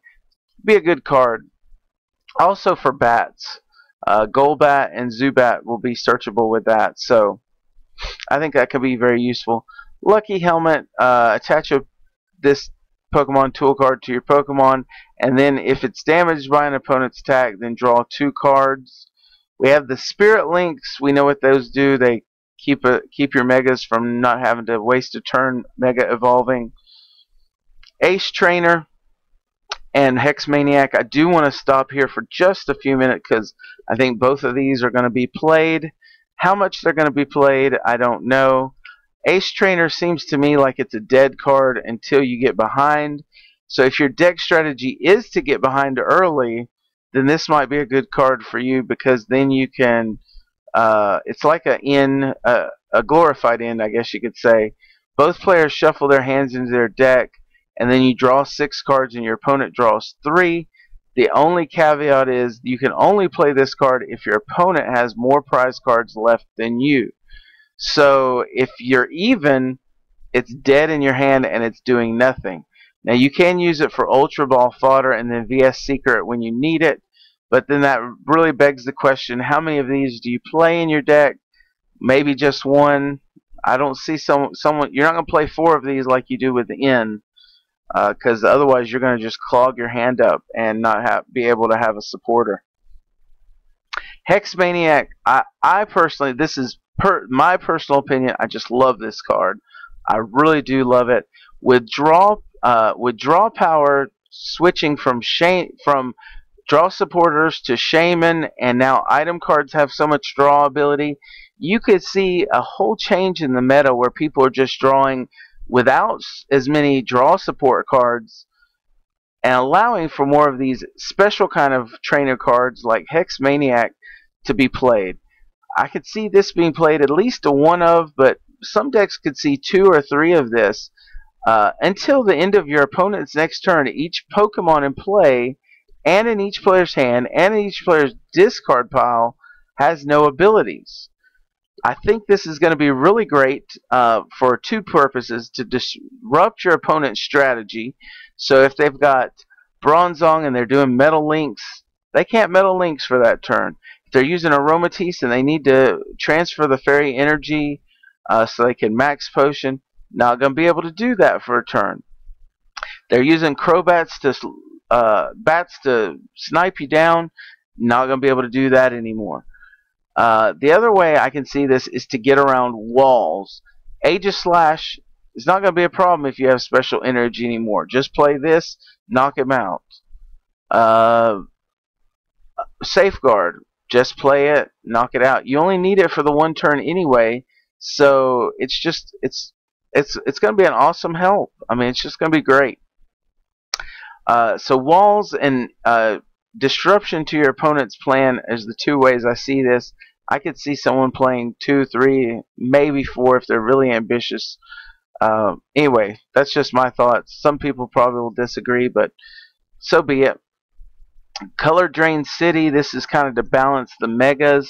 A: Be a good card. Also for bats, Golbat and Zubat will be searchable with that. So I think that could be very useful. Lucky Helmet, attach this Pokemon tool card to your Pokemon, and then if it's damaged by an opponent's attack, then draw 2 cards. We have the Spirit Links. We know what those do. They keep your Megas from not having to waste a turn Mega evolving. Ace Trainer and Hex Maniac. I do want to stop here for just a few minutes because I think both of these are going to be played. How much they're going to be played, I don't know. Ace Trainer seems to me like it's a dead card until you get behind. So if your deck strategy is to get behind early, then this might be a good card for you, because then you can, it's like a glorified end, I guess you could say. Both players shuffle their hands into their deck, and then you draw 6 cards and your opponent draws 3. The only caveat is you can only play this card if your opponent has more prize cards left than you. So if you're even, it's dead in your hand and it's doing nothing. Now you can use it for Ultra Ball fodder and then VS Secret when you need it, but then that really begs the question, how many of these do you play in your deck? Maybe just 1. I don't see someone. You're not going to play 4 of these like you do with the N, because otherwise you're going to just clog your hand up and not be able to have a supporter. Hex Maniac. I personally, this is my personal opinion. I just love this card. I really do love it. With draw power switching from draw supporters to shaman, and now item cards have so much draw ability. You could see a whole change in the meta where people are just drawing without as many draw support cards and allowing for more of these special kind of trainer cards like Hex Maniac to be played. I could see this being played at least a 1 of, but some decks could see 2 or 3 of this. Until the end of your opponent's next turn, each Pokemon in play and in each player's hand and in each player's discard pile has no abilities. I think this is going to be really great for 2 purposes: to disrupt your opponent's strategy. So if they've got Bronzong and they're doing Metal Links, they can't Metal Links for that turn. If they're using Aromatisse and they need to transfer the Fairy Energy so they can Max Potion, not going to be able to do that for a turn. They're using Crobats to snipe you down, not going to be able to do that anymore. The other way I can see this is to get around walls. Aegislash is not going to be a problem if you have special energy anymore. Just play this, knock him out. Safeguard, just play it, knock it out. You only need it for the 1 turn anyway, so it's going to be an awesome help. I mean, it's just going to be great. So walls and disruption to your opponent's plan is the 2 ways I see this. I could see someone playing 2, 3, maybe 4 if they're really ambitious. Anyway, that's just my thoughts. Some people probably will disagree, but so be it. Color Drain City. This is kind of to balance the megas.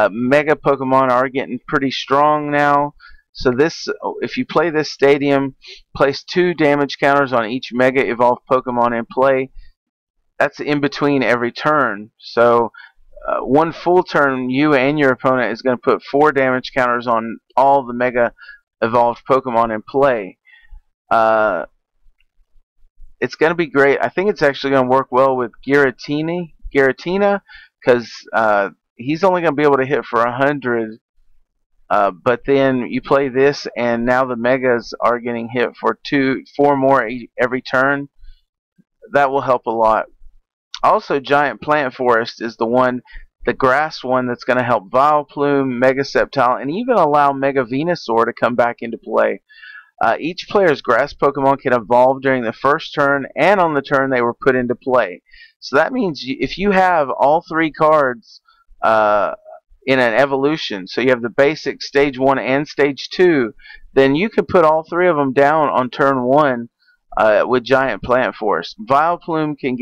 A: Mega Pokemon are getting pretty strong now. So this, if you play this stadium, place 2 damage counters on each Mega Evolved Pokemon in play. That's in between every turn. So 1 full turn, you and your opponent is going to put 4 damage counters on all the Mega Evolved Pokemon in play. It's going to be great. I think it's actually going to work well with Giratina, because he's only going to be able to hit for 100. But then you play this, and now the Megas are getting hit for 4 more every turn. That will help a lot. Also, Giant Plant Forest is the grass one that's going to help Vileplume, Mega Sceptile, and even allow Mega Venusaur to come back into play. Each player's grass Pokemon can evolve during the first turn and on the turn they were put into play. So that means if you have all 3 cards in an evolution, so you have the basic Stage 1 and Stage 2, then you can put all 3 of them down on turn 1 with Giant Plant Forest. Vileplume can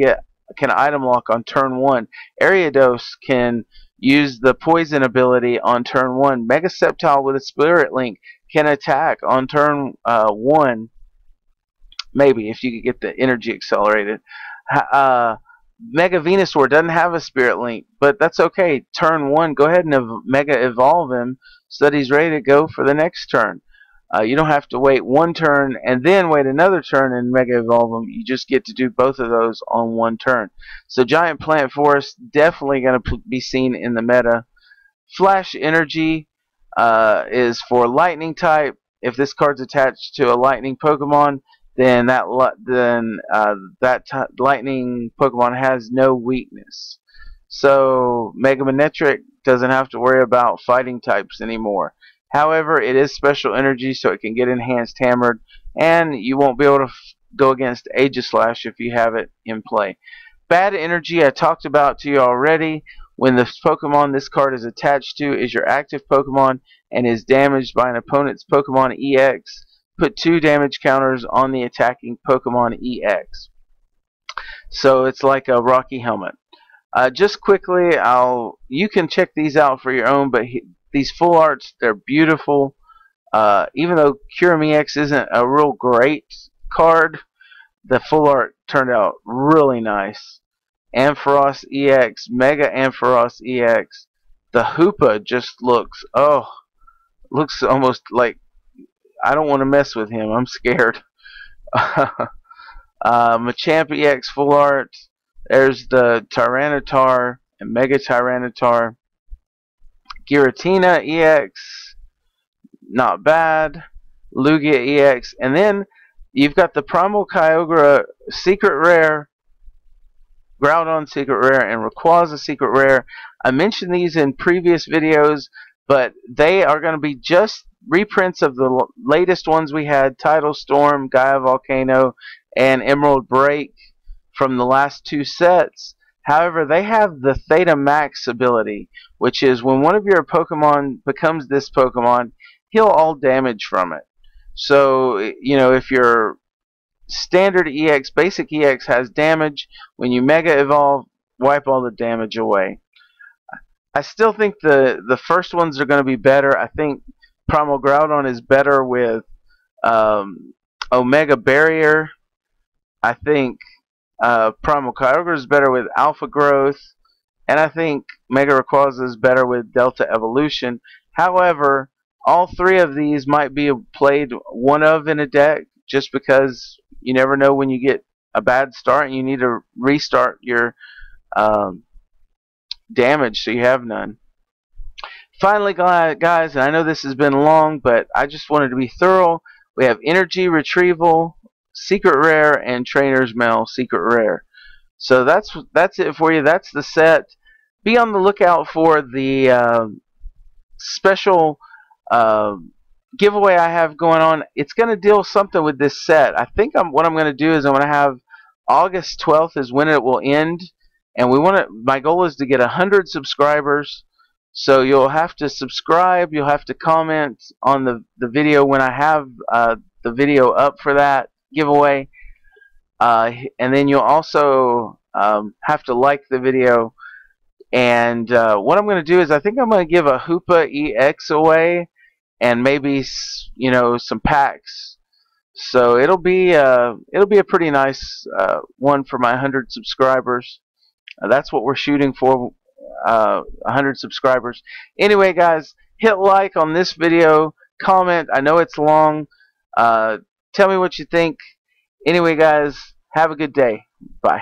A: item lock on turn 1. Ariados can use the poison ability on turn 1. Mega Sceptile with a Spirit Link can attack on turn 1, maybe, if you could get the energy accelerated. Mega Venusaur doesn't have a Spirit Link, but that's okay. Turn 1, go ahead and Mega Evolve him so that he's ready to go for the next turn. You don't have to wait 1 turn and then wait another turn and Mega Evolve them. You just get to do both of those on 1 turn. So Giant Plant Forest definitely going to be seen in the meta. Flash Energy is for Lightning type. If this card's attached to a Lightning Pokemon, then that Lightning Pokemon has no weakness. So Mega Manectric doesn't have to worry about fighting types anymore. However, it is special energy, so it can get enhanced hammered, and you won't be able to go against Aegislash if you have it in play. Bad energy I talked about to you already. When the Pokemon this card is attached to is your active Pokemon and is damaged by an opponent's Pokemon EX, put 2 damage counters on the attacking Pokemon EX. So it's like a Rocky Helmet. Just quickly, you can check these out for your own, but these full arts, they're beautiful. Even though Kyurem EX isn't a real great card, the full art turned out really nice. Ampharos EX, Mega Ampharos EX. The Hoopa just looks, looks almost like I don't want to mess with him. I'm scared. Machamp EX Full Art. There's the Tyranitar and Mega Tyranitar. Giratina EX. Not bad. Lugia EX. And then you've got the Primal Kyogre Secret Rare, Groudon Secret Rare, and Rayquaza Secret Rare. I mentioned these in previous videos, but they are going to be just reprints of the latest ones we had: Tidal Storm, Gaia Volcano, and Emerald Break from the last two sets. However, they have the Theta Max ability, which is when one of your Pokemon becomes this Pokemon, heal all damage from it. So, you know, if your standard EX, basic EX has damage, when you Mega Evolve, wipe all the damage away. I still think the first ones are going to be better. I think Primal Groudon is better with Omega Barrier. I think Primal Kyogre is better with Alpha Growth. And I think Mega Rayquaza is better with Delta Evolution. However, all three of these might be played one of in a deck, just because you never know when you get a bad start and you need to restart your damage so you have none. Finally, guys, and I know this has been long, but I just wanted to be thorough. We have Energy Retrieval, Secret Rare, and Trainer's Mail Secret Rare. So that's it for you. That's the set. Be on the lookout for the special giveaway I have going on. It's going to deal something with this set. I think what I'm going to do is I'm going to have August 12th is when it will end, and my goal is to get 100 subscribers. So you'll have to subscribe, you'll have to comment on the video when I have the video up for that giveaway, and then you'll also have to like the video. And what I'm going to do is I think I'm going to give a Hoopa EX away, and maybe, you know, some packs. So it'll be a pretty nice one for my 100 subscribers. That's what we're shooting for, 100 subscribers. Anyway, guys, hit like on this video, comment. I know it's long. Tell me what you think. Anyway, guys, have a good day. Bye.